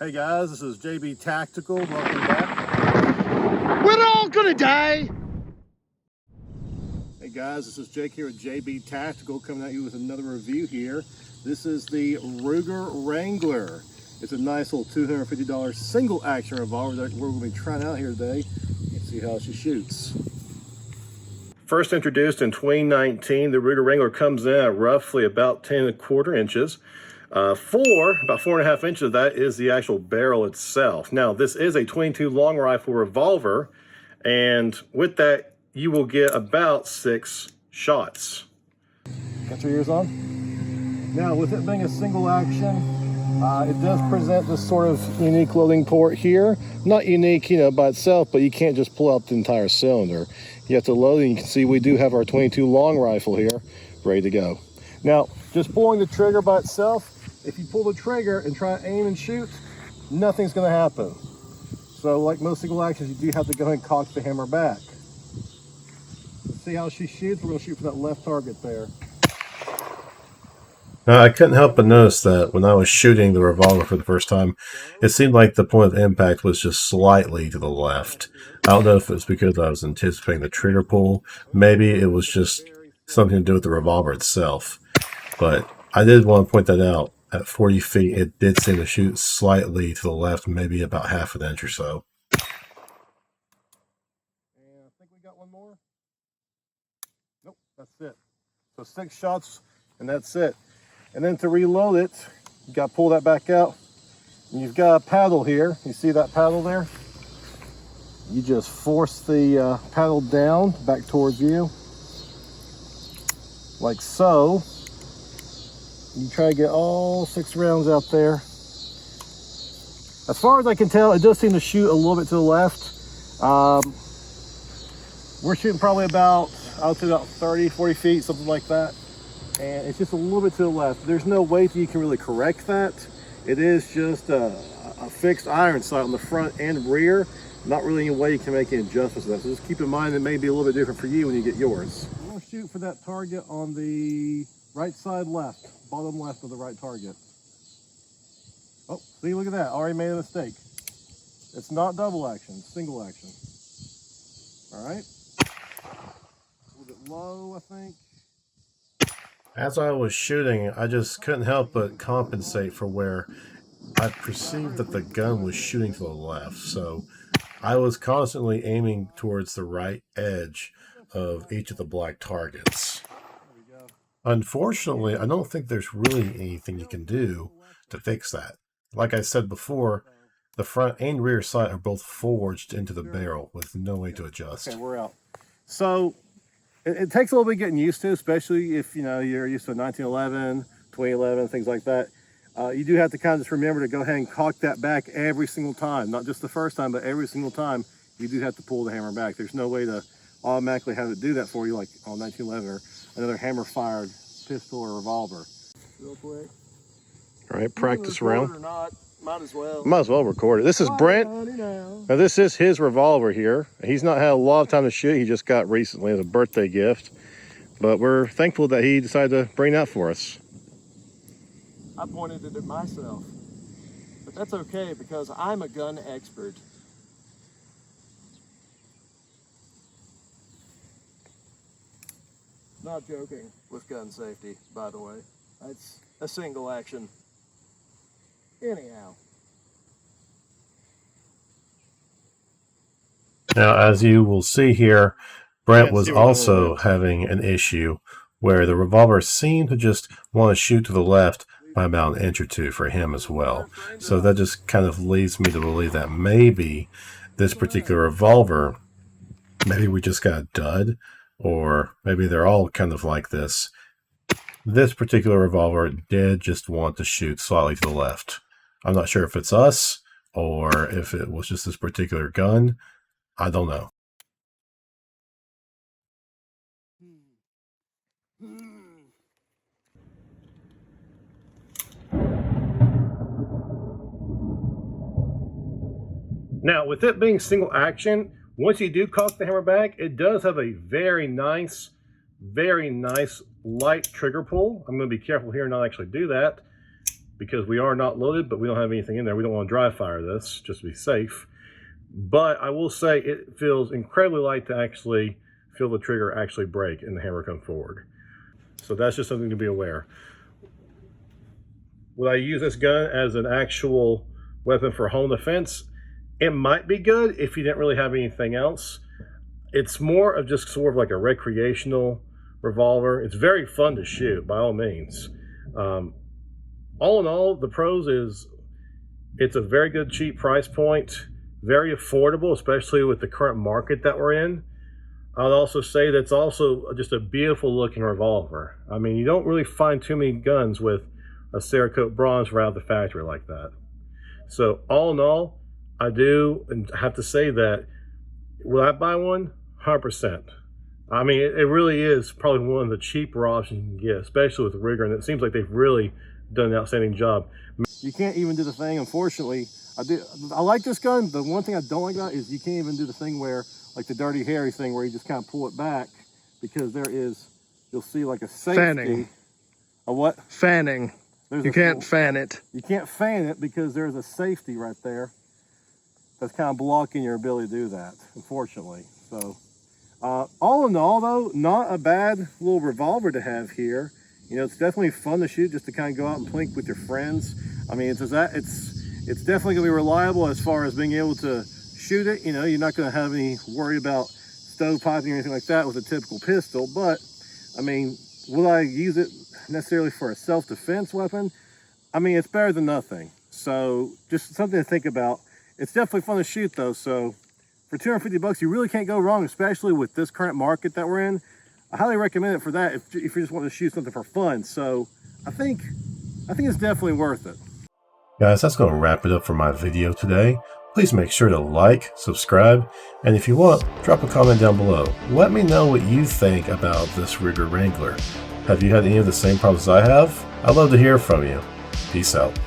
Hey guys, this is JB Tactical. Welcome back. We're all gonna die! Hey guys, this is Jake here at JB Tactical coming at you with another review here. This is the Ruger Wrangler. It's a nice little $250 single action revolver that we're going to be trying out here today and see how she shoots. First introduced in 2019, the Ruger Wrangler comes in at roughly about 10¼ inches. About 4.5 inches of that is the actual barrel itself. Now, this is a 22 long rifle revolver, and with that, you will get about 6 shots. Got your ears on? Now, with it being a single action, it does present this sort of unique loading port here. Not unique, by itself, but you can't just pull out the entire cylinder. You have to load it, and you can see we do have our 22 long rifle here, ready to go. Now, just pulling the trigger by itself, if you pull the trigger and try to aim and shoot, nothing's going to happen. So like most single actions, you do have to go ahead and cock the hammer back. Let's see how she shoots. We're going to shoot for that left target there. I couldn't help but notice that when I was shooting the revolver for the first time, it seemed like the point of impact was just slightly to the left. I don't know if it was because I was anticipating the trigger pull. Maybe it was just something to do with the revolver itself. But I did want to point that out. At 40 feet, it did seem to shoot slightly to the left, maybe about half an inch or so. And I think we got one more. Nope, that's it. So 6 shots, and that's it. And then to reload it, you got to pull that back out. And you've got a paddle here. You see that paddle there? You just force the paddle down back towards you, like so. You try to get all 6 rounds out there. As far as I can tell, it does seem to shoot a little bit to the left. We're shooting probably about, I would say about 30, 40 feet, something like that. And it's just a little bit to the left. There's no way that you can really correct that. It is just a fixed iron sight on the front and rear. Not really any way you can make any adjustments to that. So just keep in mind it may be a little bit different for you when you get yours. We're going to shoot for that target on the right side left. Bottom left of the right target. Oh, see, look at that. Already made a mistake. It's not double action, it's single action. All right. A little bit low, I think. As I was shooting, I just couldn't help but compensate for where I perceived that the gun was shooting to the left. So I was constantly aiming towards the right edge of each of the black targets. Unfortunately, I don't think there's really anything you can do to fix that. Like I said before, the front and rear sight are both forged into the barrel with no way to adjust. Okay, we're out. So it takes a little bit getting used to, especially if you're used to a 1911, 2011, things like that. You do have to kind of just remember to go ahead and cock that back every single time. Not just the first time, but every single time you do have to pull the hammer back. There's no way to automatically have it do that for you like on 1911 or another hammer-fired pistol or revolver. Real quick. All right, practice round. Or not, might as well. Might as well record it. This is Brent. Now this is his revolver here. He's not had a lot of time to shoot. He just got recently as a birthday gift. But we're thankful that he decided to bring that for us. I pointed it at myself. But that's okay because I'm a gun expert. Not joking with gun safety, by the way. That's a single action. Anyhow. Now, as you will see here, Brent was also having an issue where the revolver seemed to just want to shoot to the left by about an inch or two for him as well. So that just kind of leads me to believe that maybe this particular revolver, maybe we just got a dud, or maybe they're all kind of like this. This particular revolver did just want to shoot slightly to the left. I'm not sure if it's us or if it was just this particular gun. I don't know. Now, with it being single action, once you do cock the hammer back, it does have a very nice light trigger pull. I'm going to be careful here and not actually do that. because we are not loaded, but we don't have anything in there. We don't want to dry fire this, just to be safe. But I will say it feels incredibly light to actually feel the trigger actually break and the hammer come forward. So that's just something to be aware. Would I use this gun as an actual weapon for home defense? It might be good if you didn't really have anything else. It's more of just sort of like a recreational revolver. It's very fun to shoot, by all means. All in all, the pros is it's a very good cheap price point, very affordable, especially with the current market that we're in. I'd also say that's also just a beautiful looking revolver. I mean, you don't really find too many guns with a Cerakote bronze right out of the factory like that. So all in all, I do and have to say that, will I buy one? 100%. I mean, it really is probably one of the cheaper options you can get, especially with Ruger, and it seems like they've really done an outstanding job. You can't even do the thing, unfortunately. I like this gun. The one thing I don't like about it is you can't even do the thing where, like the Dirty Harry thing, where you just kind of pull it back, because there is, you'll see like a safety. Fanning. A what? Fanning. You can't fan it. You can't fan it because there's a safety right there that's kind of blocking your ability to do that, unfortunately. So, all in all, though, not a bad little revolver to have here. You know, it's definitely fun to shoot, just to kind of go out and plink with your friends. I mean, it's definitely gonna be reliable as far as being able to shoot it. You know, you're not gonna have any worry about stovepiping or anything like that with a typical pistol. But I mean, will I use it necessarily for a self-defense weapon? I mean, it's better than nothing. So just something to think about. It's definitely fun to shoot though. So for 250 bucks, you really can't go wrong, especially with this current market that we're in. I highly recommend it for that if you just want to shoot something for fun. So I think it's definitely worth it. Guys, that's going to wrap it up for my video today. Please make sure to like, subscribe, and if you want, drop a comment down below. Let me know what you think about this Ruger Wrangler. Have you had any of the same problems I have? I'd love to hear from you. Peace out.